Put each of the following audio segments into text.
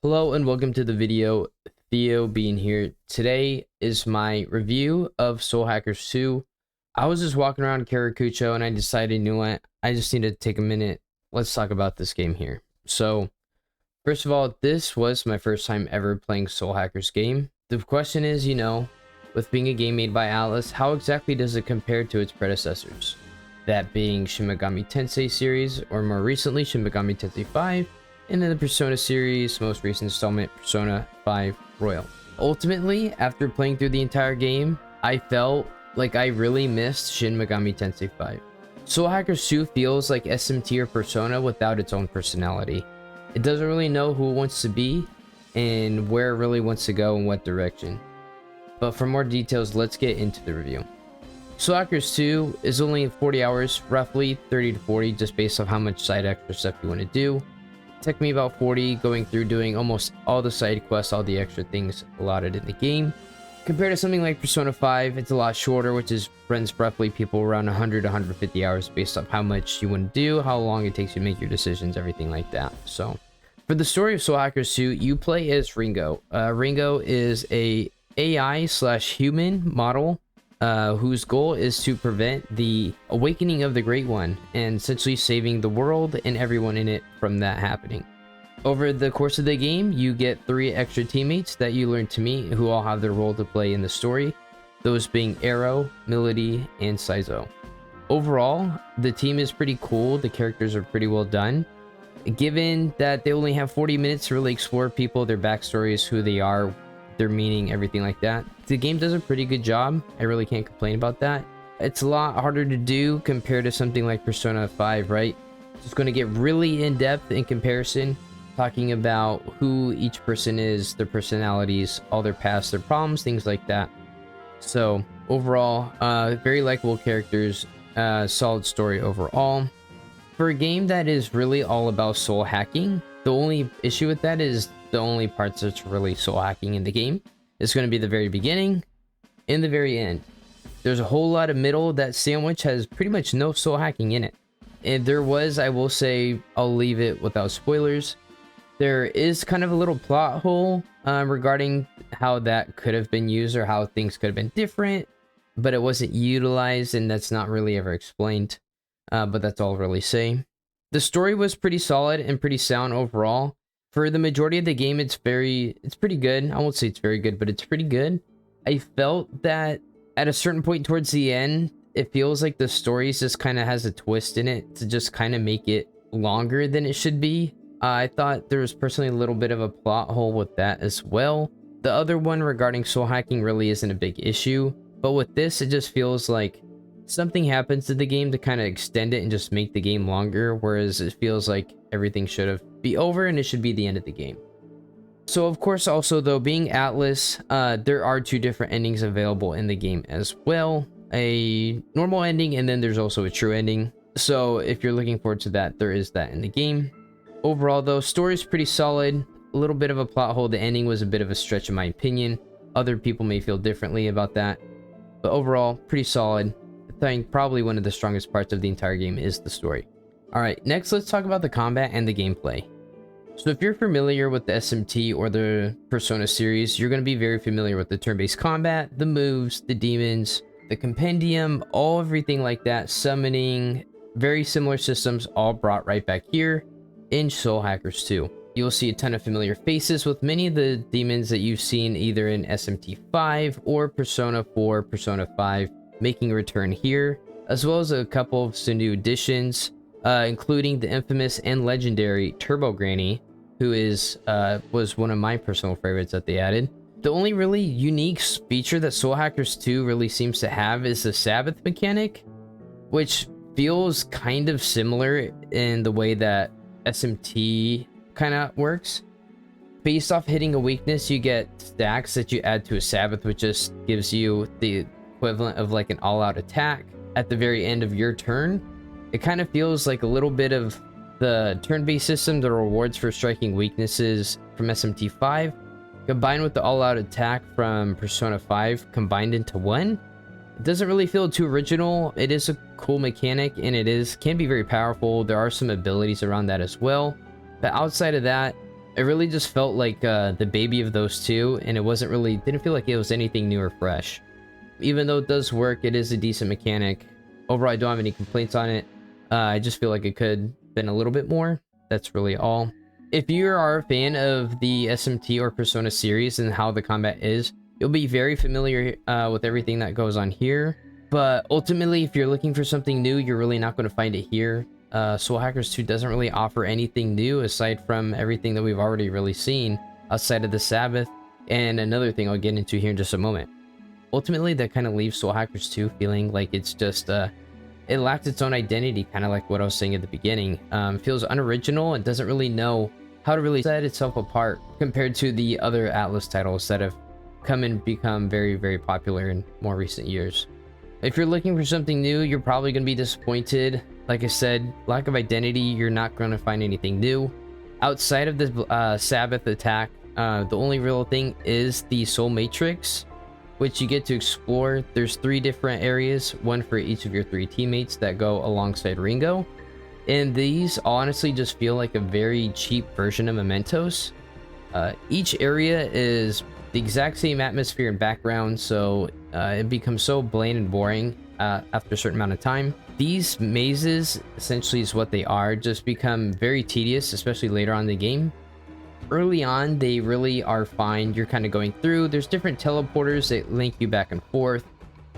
Hello and welcome to the video. Theo being here. Today is my review of Soul Hackers 2. I was just walking around Karakucho and I decided, you know what, I just need to take a minute. Let's talk about this game here. So, first of all, this was my first time ever playing Soul Hackers game. The question is, with being a game made by Atlus, how exactly does it compare to its predecessors? That being Shin Megami Tensei series, or more recently Shin Megami Tensei 5, and in the Persona series, most recent installment, Persona 5 Royal. Ultimately, after playing through the entire game, I felt like I really missed Shin Megami Tensei 5. Soul Hackers 2 feels like SMT or Persona without its own personality. It doesn't really know who it wants to be, and where it really wants to go in what direction. But for more details, let's get into the review. Soul Hackers 2 is only 40 hours, roughly 30 to 40, just based on how much side extra stuff you want to do. Took me about 40 going through doing almost all the side quests, all the extra things allotted in the game. Compared to something like Persona 5, it's a lot shorter, which is runs roughly people around 100 to 150 hours based on how much you want to do, how long it takes you to make your decisions, everything like that. So, for the story of Soul Hackers 2, you play as Ringo. Ringo is a AI/human model whose goal is to prevent the awakening of the Great One and essentially saving the world and everyone in it from that happening. Over the course of the game, you get 3 extra teammates that you learn to meet who all have their role to play in the story, those being Arrow, Melody, and Saizo. Overall, the team is pretty cool, the characters are pretty well done. Given that they only have 40 minutes to really explore people, their backstories, who they are, their meaning, everything like that, the game does a pretty good job. I really can't complain about that. It's a lot harder to do compared to something like Persona 5, right? It's going to get really in-depth in comparison, talking about who each person is, their personalities, all their past, their problems, things like that. So overall, very likable characters, solid story overall. For a game that is really all about soul hacking, the only issue with that is the only parts that's really soul hacking in the game is going to be the very beginning and the very end. There's a whole lot of middle. That sandwich has pretty much no soul hacking in it. And there was, I will say, I'll leave it without spoilers, there is kind of a little plot hole regarding how that could have been used or how things could have been different, but it wasn't utilized, and that's not really ever explained. But that's all I'll really say. The story was pretty solid and pretty sound overall. For the majority of the game, it's pretty good. I won't say it's very good, but it's pretty good. I felt that at a certain point towards the end, it feels like the story just kind of has a twist in it to just kind of make it longer than it should be. I thought there was personally a little bit of a plot hole with that as well. The other one regarding soul hacking really isn't a big issue, but with this, it just feels like something happens to the game to kind of extend it and just make the game longer, whereas it feels like everything should have be over and it should be the end of the game. So of course, also though, being Atlus, there are 2 different endings available in the game as well, a normal ending and then there's also a true ending. So if you're looking forward to that, there is that in the game. Overall though, story's pretty solid. A little bit of a plot hole. The ending was a bit of a stretch in my opinion. Other people may feel differently about that, but overall pretty solid. I think probably one of the strongest parts of the entire game is the story. Alright, next let's talk about the combat and the gameplay. So if you're familiar with the SMT or the Persona series, you're going to be very familiar with the turn-based combat, the moves, the demons, the compendium, everything like that, summoning, very similar systems all brought right back here in Soul Hackers 2. You'll see a ton of familiar faces with many of the demons that you've seen either in SMT 5 or Persona 4, Persona 5, making a return here, as well as a couple of some new additions, including the infamous and legendary Turbo Granny, who was one of my personal favorites that they added. The only really unique feature that Soul Hackers 2 really seems to have is the Sabbath mechanic, which feels kind of similar in the way that SMT kind of works. Based off hitting a weakness, you get stacks that you add to a Sabbath, which just gives you the equivalent of like an all-out attack at the very end of your turn. It kind of feels like a little bit of the turn-based system, the rewards for striking weaknesses from SMT 5, combined with the all-out attack from Persona 5 combined into one. It doesn't really feel too original. It is a cool mechanic and can be very powerful. There are some abilities around that as well, but outside of that, It really just felt like the baby of those two, and it didn't feel like it was anything new or fresh. Even though it does work, it is a decent mechanic. Overall, I don't have any complaints on it. I just feel like it could have been a little bit more. That's really all. If you are a fan of the SMT or Persona series and how the combat is, you'll be very familiar with everything that goes on here. But ultimately, if you're looking for something new, you're really not going to find it here. Soul Hackers 2 doesn't really offer anything new aside from everything that we've already really seen outside of the Sabbath. And another thing I'll get into here in just a moment. Ultimately, that kind of leaves Soul Hackers 2 feeling like it's just, it lacked its own identity, kind of like what I was saying at the beginning. Feels unoriginal and doesn't really know how to really set itself apart compared to the other Atlus titles that have come and become very, very popular in more recent years. If you're looking for something new, you're probably going to be disappointed. Like I said, lack of identity, you're not going to find anything new. Outside of the Sabbath attack, the only real thing is the Soul Matrix, which you get to explore. There's 3 different areas, one for each of your 3 teammates that go alongside Ringo. And these honestly just feel like a very cheap version of Mementos. Each area is the exact same atmosphere and background, so it becomes so bland and boring after a certain amount of time. These mazes, essentially is what they are, just become very tedious, especially later on in the game. Early on, they really are fine. You're kind of going through. There's different teleporters that link you back and forth.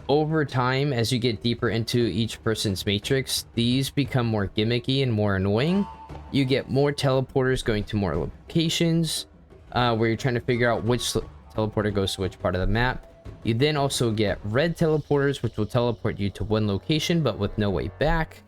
Over time, as you get deeper into each person's matrix, these become more gimmicky and more annoying. You get more teleporters going to more locations, where you're trying to figure out which teleporter goes to which part of the map. You then also get red teleporters, which will teleport you to one location, but with no way back,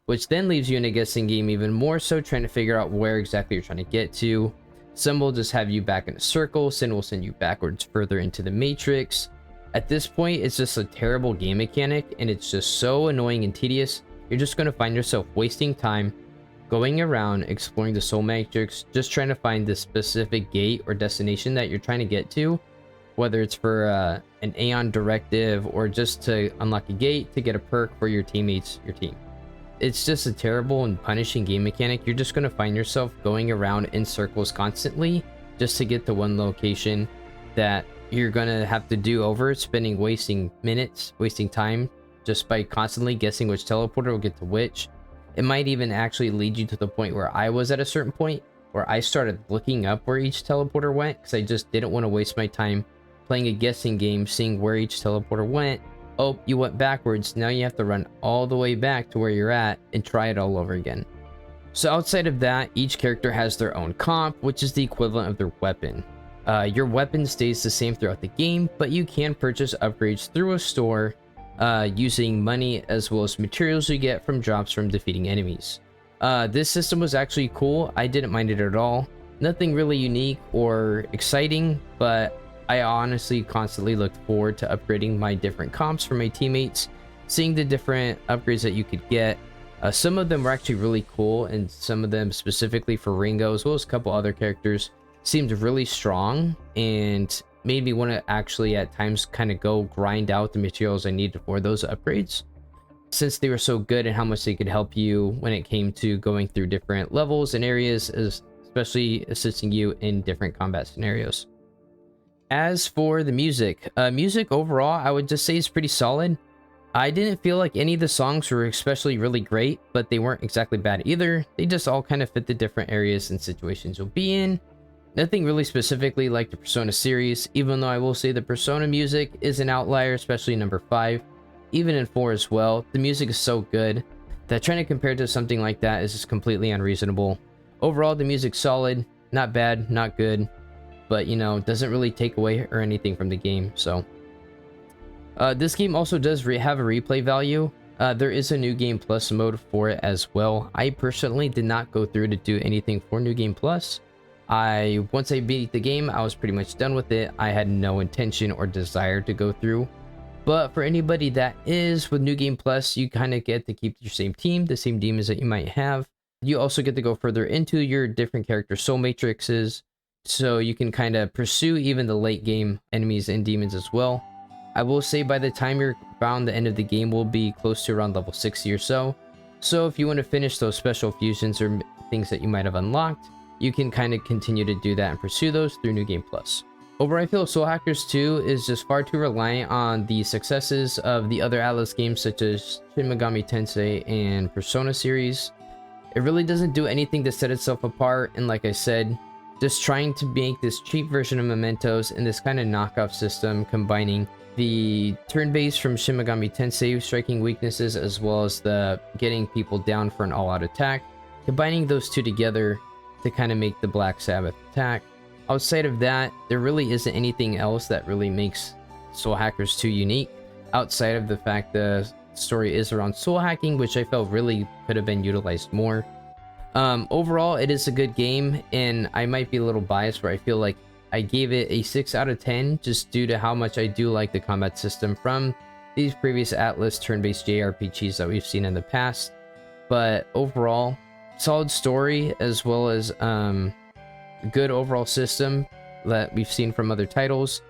which then leaves you in a guessing game even more so, trying to figure out where exactly you're trying to get to. Some will just have you back in a circle, some will send you backwards further into the matrix. At this point, it's just a terrible game mechanic, and it's just so annoying and tedious. You're just going to find yourself wasting time going around exploring the Soul Matrix, just trying to find the specific gate or destination that you're trying to get to, whether it's for an Aeon directive or just to unlock a gate to get a perk for your teammates, your team. It's just a terrible and punishing game mechanic. You're just going to find yourself going around in circles constantly just to get to one location that you're going to have to do over, wasting minutes, wasting time just by constantly guessing which teleporter will get to which. It might even actually lead you to the point where I was at a certain point where I started looking up where each teleporter went because I just didn't want to waste my time playing a guessing game, seeing where each teleporter went. Oh, you went backwards. Now you have to run all the way back to where you're at and try it all over again. So outside of that, each character has their own comp, which is the equivalent of their weapon. Your weapon stays the same throughout the game, but you can purchase upgrades through a store using money as well as materials you get from drops from defeating enemies. This system was actually cool. I didn't mind it at all. Nothing really unique or exciting, but I honestly constantly looked forward to upgrading my different comps for my teammates, seeing the different upgrades that you could get. Some of them were actually really cool, and some of them specifically for Ringo as well as a couple other characters seemed really strong and made me want to actually at times kind of go grind out the materials I needed for those upgrades, since they were so good and how much they could help you when it came to going through different levels and areas, especially assisting you in different combat scenarios. As for the music overall, I would just say is pretty solid. I didn't feel like any of the songs were especially really great, but they weren't exactly bad either. They just all kind of fit the different areas and situations you'll be in. Nothing really specifically like the Persona series, even though I will say the Persona music is an outlier, especially number 5. Even in 4 as well, the music is so good that trying to compare it to something like that is just completely unreasonable. Overall, the music's solid, not bad, not good, but you know, doesn't really take away or anything from the game. So this game also does have a replay value. There is a New Game Plus mode for it as well. I personally did not go through to do anything for New Game Plus. Once I beat the game, I was pretty much done with it. I had no intention or desire to go through. But for anybody that is with New Game Plus, you kind of get to keep your same team, the same demons that you might have. You also get to go further into your different character soul matrices, so you can kind of pursue even the late game enemies and demons as well. I will say by the time you're around the end of the game, will be close to around level 60 or so. So if you want to finish those special fusions or things that you might have unlocked, you can kind of continue to do that and pursue those through New Game Plus. Overall, I feel Soul Hackers 2 is just far too reliant on the successes of the other Atlus games such as Shin Megami Tensei and Persona series. It really doesn't do anything to set itself apart, and like I said, just trying to make this cheap version of Mementos and this kind of knockoff system, combining the turn-based from Shin Megami Tensei striking weaknesses as well as the getting people down for an all-out attack, combining those two together to kind of make the Black Sabbath attack. Outside of that, there really isn't anything else that really makes Soul Hackers 2 unique, outside of the fact the story is around soul hacking, which I felt really could have been utilized more. Overall, it is a good game, and I might be a little biased where I feel like I gave it a 6 out of 10 just due to how much I do like the combat system from these previous Atlus turn-based JRPGs that we've seen in the past. But overall, solid story as well as good overall system that we've seen from other titles,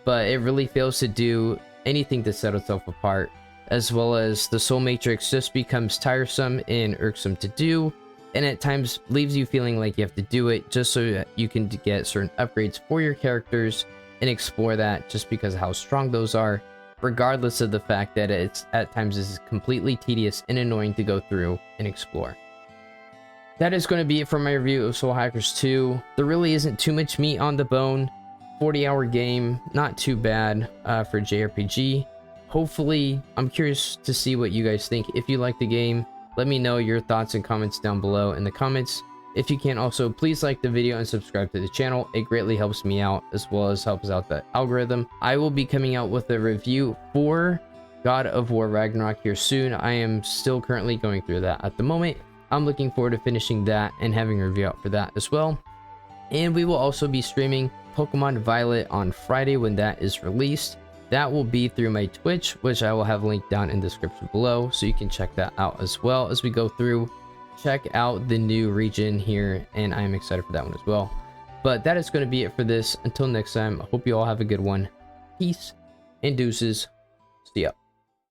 but it really fails to do anything to set itself apart, as well as the soul matrix just becomes tiresome and irksome to do, and at times leaves you feeling like you have to do it just so that you can get certain upgrades for your characters and explore that just because of how strong those are, regardless of the fact that it's at times is completely tedious and annoying to go through and explore. That is going to be it for my review of Soul Hackers 2. There really isn't too much meat on the bone. 40-hour game, not too bad for JRPG. Hopefully, I'm curious to see what you guys think. If you like the game, let me know your thoughts and comments down below in the comments. If you can, also please like the video and subscribe to the channel. It greatly helps me out as well as helps out the algorithm. I will be coming out with a review for God of War Ragnarok here soon. I am still currently going through that at the moment. I'm looking forward to finishing that and having a review out for that as well. And we will also be streaming Pokemon Violet on Friday when that is released. That will be through my Twitch, which I will have linked down in the description below, so you can check that out as well as we go through. Check out the new region here, and I'm excited for that one as well. But that is going to be it for this. Until next time, I hope you all have a good one. Peace and deuces. See ya.